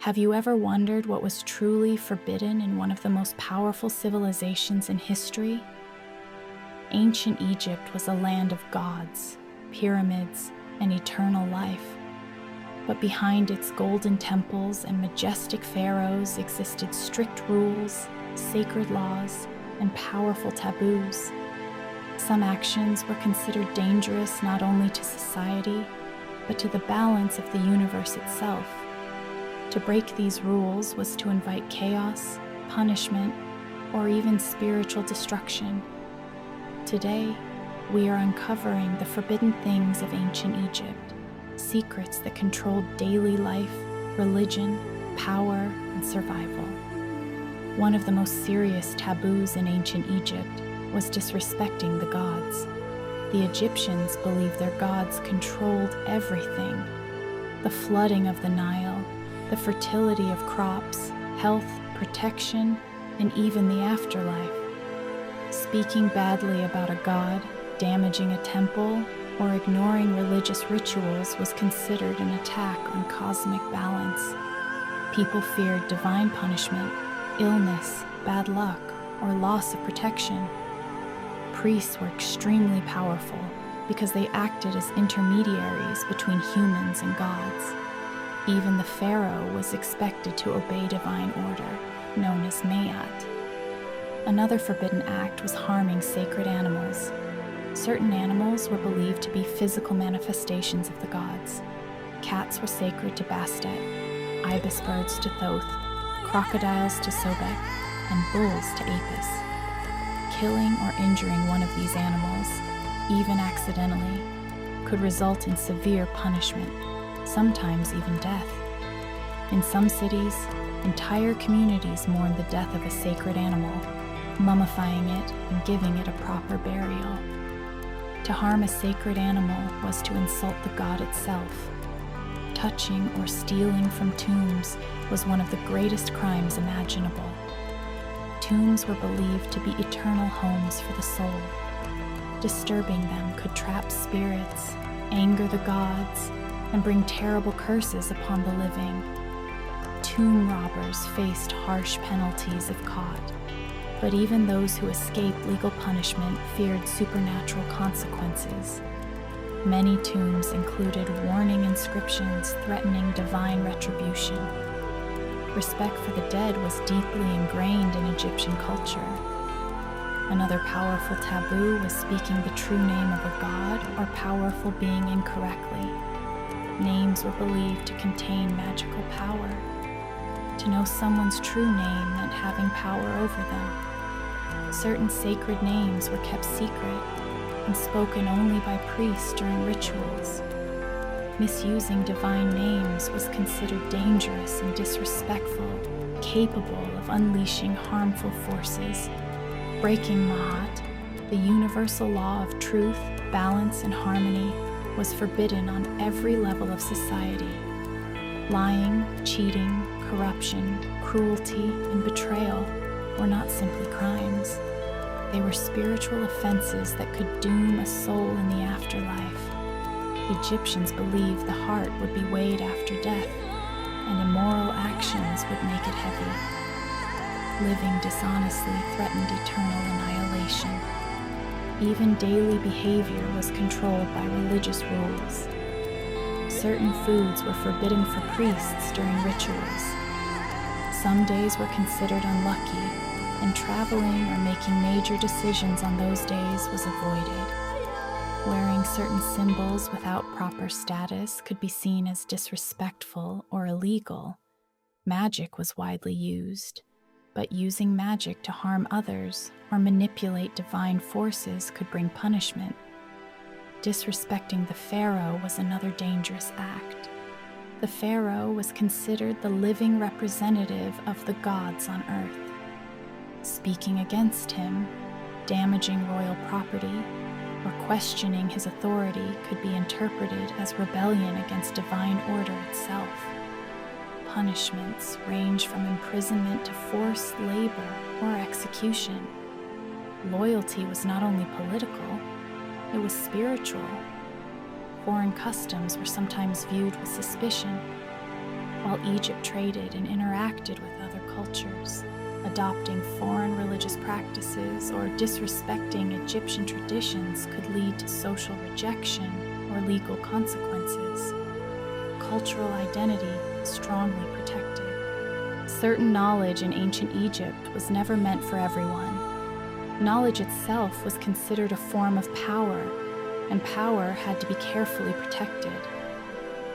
Have you ever wondered what was truly forbidden in one of the most powerful civilizations in history? Ancient Egypt was a land of gods, pyramids, and eternal life. But behind its golden temples and majestic pharaohs existed strict rules, sacred laws, and powerful taboos. Some actions were considered dangerous not only to society, but to the balance of the universe itself. To break these rules was to invite chaos, punishment, or even spiritual destruction. Today, we are uncovering the forbidden things of ancient Egypt, secrets that controlled daily life, religion, power, and survival. One of the most serious taboos in ancient Egypt was disrespecting the gods. The Egyptians believed their gods controlled everything: the flooding of the Nile, the fertility of crops, health, protection, and even the afterlife. Speaking badly about a god, damaging a temple, or ignoring religious rituals was considered an attack on cosmic balance. People feared divine punishment, illness, bad luck, or loss of protection. Priests were extremely powerful because they acted as intermediaries between humans and gods. Even the pharaoh was expected to obey divine order, known as Mayat. Another forbidden act was harming sacred animals. Certain animals were believed to be physical manifestations of the gods. Cats were sacred to Bastet, ibis birds to Thoth, crocodiles to Sobek, and bulls to Apis. Killing or injuring one of these animals, even accidentally, could result in severe punishment, sometimes even death. In some cities, entire communities mourned the death of a sacred animal, mummifying it and giving it a proper burial. To harm a sacred animal was to insult the god itself. Touching or stealing from tombs was one of the greatest crimes imaginable. Tombs were believed to be eternal homes for the soul. Disturbing them could trap spirits, anger the gods, and bring terrible curses upon the living. Tomb robbers faced harsh penalties if caught, but even those who escaped legal punishment feared supernatural consequences. Many tombs included warning inscriptions threatening divine retribution. Respect for the dead was deeply ingrained in Egyptian culture. Another powerful taboo was speaking the true name of a god or powerful being incorrectly. Names were believed to contain magical power. To know someone's true name meant having power over them. Certain sacred names were kept secret and spoken only by priests during rituals. Misusing divine names was considered dangerous and disrespectful, capable of unleashing harmful forces. Breaking Ma'at, the universal law of truth, balance, and harmony, was forbidden on every level of society. Lying, cheating, corruption, cruelty, and betrayal were not simply crimes. They were spiritual offenses that could doom a soul in the afterlife. Egyptians believed the heart would be weighed after death, and immoral actions would make it heavy. Living dishonestly threatened eternal annihilation. Even daily behavior was controlled by religious rules. Certain foods were forbidden for priests during rituals. Some days were considered unlucky, and traveling or making major decisions on those days was avoided. Wearing certain symbols without proper status could be seen as disrespectful or illegal. Magic was widely used, but using magic to harm others or manipulate divine forces could bring punishment. Disrespecting the pharaoh was another dangerous act. The pharaoh was considered the living representative of the gods on earth. Speaking against him, damaging royal property, or questioning his authority could be interpreted as rebellion against divine order itself. Punishments range from imprisonment to forced labor or execution. Loyalty was not only political, it was spiritual. Foreign customs were sometimes viewed with suspicion. While Egypt traded and interacted with other cultures, adopting foreign religious practices or disrespecting Egyptian traditions could lead to social rejection or legal consequences. Cultural identity was strongly protected. Certain knowledge in ancient Egypt was never meant for everyone. Knowledge itself was considered a form of power, and power had to be carefully protected.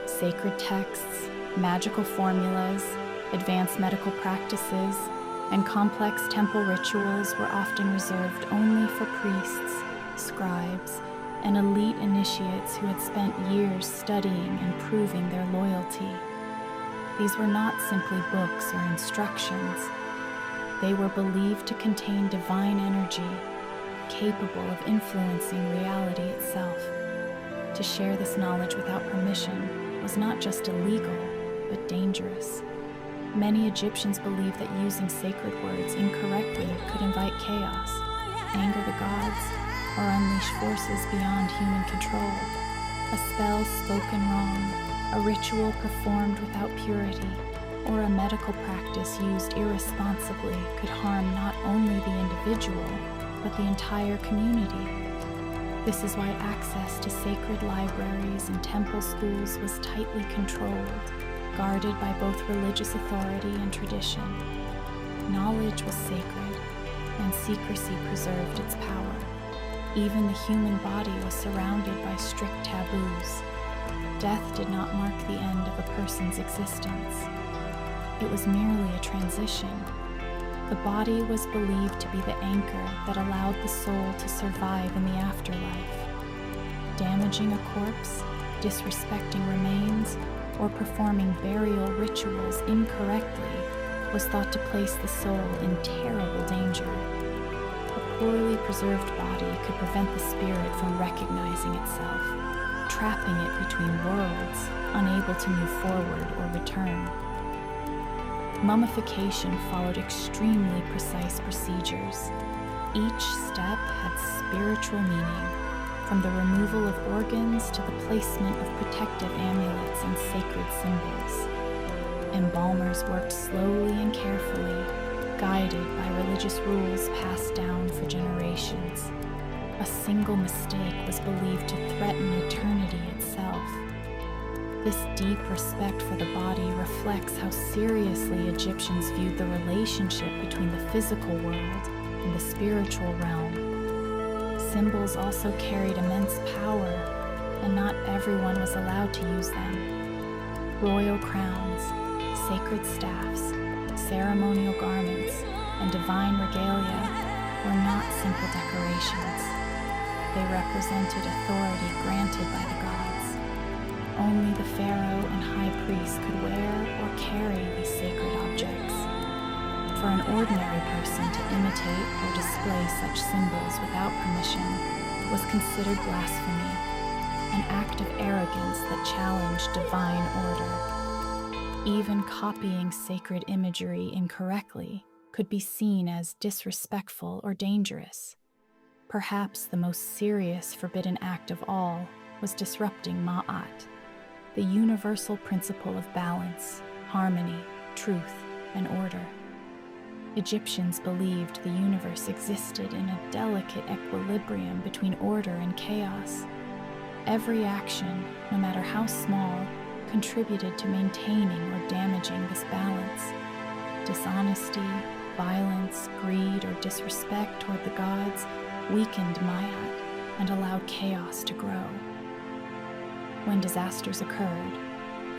Sacred texts, magical formulas, advanced medical practices, and complex temple rituals were often reserved only for priests, scribes, and elite initiates who had spent years studying and proving their loyalty. These were not simply books or instructions. They were believed to contain divine energy, capable of influencing reality itself. To share this knowledge without permission was not just illegal, but dangerous. Many Egyptians believed that using sacred words incorrectly could invite chaos, anger the gods, or unleash forces beyond human control. A spell spoken wrong, a ritual performed without purity, or a medical practice used irresponsibly could harm not only the individual, but the entire community. This is why access to sacred libraries and temple schools was tightly controlled, guarded by both religious authority and tradition. Knowledge was sacred, and secrecy preserved its power. Even the human body was surrounded by strict taboos. Death did not mark the end of a person's existence. It was merely a transition. The body was believed to be the anchor that allowed the soul to survive in the afterlife. Damaging a corpse, disrespecting remains, or performing burial rituals incorrectly was thought to place the soul in terrible danger. A poorly preserved body could prevent the spirit from recognizing itself, trapping it between worlds, unable to move forward or return. Mummification followed extremely precise procedures. Each step had spiritual meaning, from the removal of organs to the placement of protective amulets and sacred symbols. Embalmers worked slowly and carefully, guided by religious rules passed down for generations. A single mistake was believed to threaten eternity itself. This deep respect for the body reflects how seriously Egyptians viewed the relationship between the physical world and the spiritual realm. Symbols also carried immense power, and not everyone was allowed to use them. Royal crowns, sacred staffs, ceremonial garments, and divine regalia were not simple decorations. They represented authority granted by the gods. Only the pharaoh and high priest could wear or carry these sacred objects. For an ordinary person to imitate or display such symbols without permission was considered blasphemy, an act of arrogance that challenged divine order. Even copying sacred imagery incorrectly could be seen as disrespectful or dangerous. Perhaps the most serious forbidden act of all was disrupting Ma'at, the universal principle of balance, harmony, truth, and order. Egyptians believed the universe existed in a delicate equilibrium between order and chaos. Every action, no matter how small, contributed to maintaining or damaging this balance. Dishonesty, violence, greed, or disrespect toward the gods weakened Ma'at and allowed chaos to grow. When disasters occurred,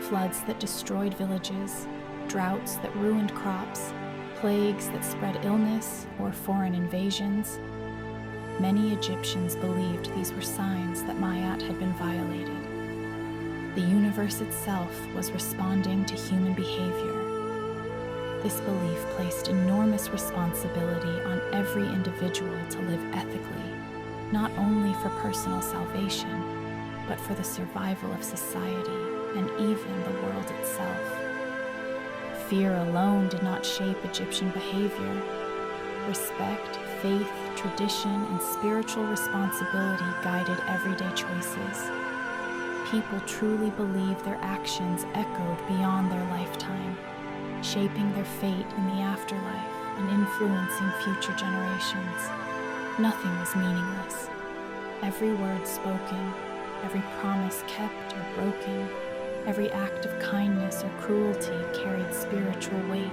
floods that destroyed villages, droughts that ruined crops, plagues that spread illness, or foreign invasions, many Egyptians believed these were signs that Ma'at had been violated. The universe itself was responding to human behavior. This belief placed enormous responsibility on every individual to live ethically, not only for personal salvation, but for the survival of society and even the world itself. Fear alone did not shape Egyptian behavior. Respect, faith, tradition, and spiritual responsibility guided everyday choices. people truly believed their actions echoed beyond their lifetime, shaping their fate in the afterlife and influencing future generations. Nothing was meaningless. Every word spoken, every promise kept or broken, every act of kindness or cruelty carried spiritual weight.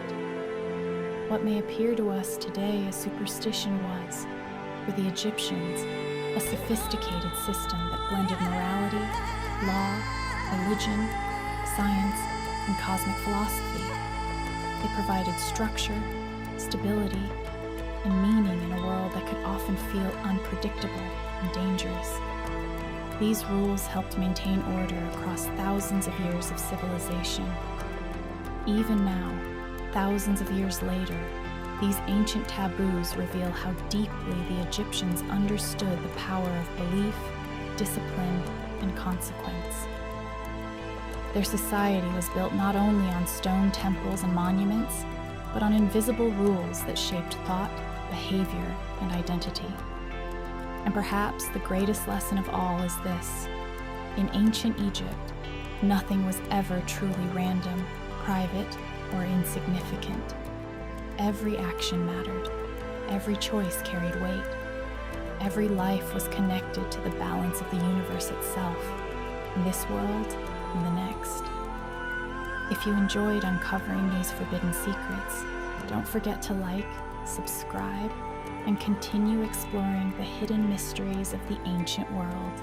What may appear to us today as superstition was, for the Egyptians, a sophisticated system that blended morality, law, religion, science, and cosmic philosophy. They provided structure, stability, and meaning in a world that could often feel unpredictable and dangerous. These rules helped maintain order across thousands of years of civilization. Even now, thousands of years later, these ancient taboos reveal how deeply the Egyptians understood the power of belief, discipline, and consequence. Their society was built not only on stone temples and monuments, but on invisible rules that shaped thought, behavior, and identity. And perhaps the greatest lesson of all is this: in ancient Egypt, nothing was ever truly random, private, or insignificant. Every action mattered. Every choice carried weight. Every life was connected to the balance of the universe itself, in this world and the next. If you enjoyed uncovering these forbidden secrets, don't forget to like, subscribe, and continue exploring the hidden mysteries of the ancient world.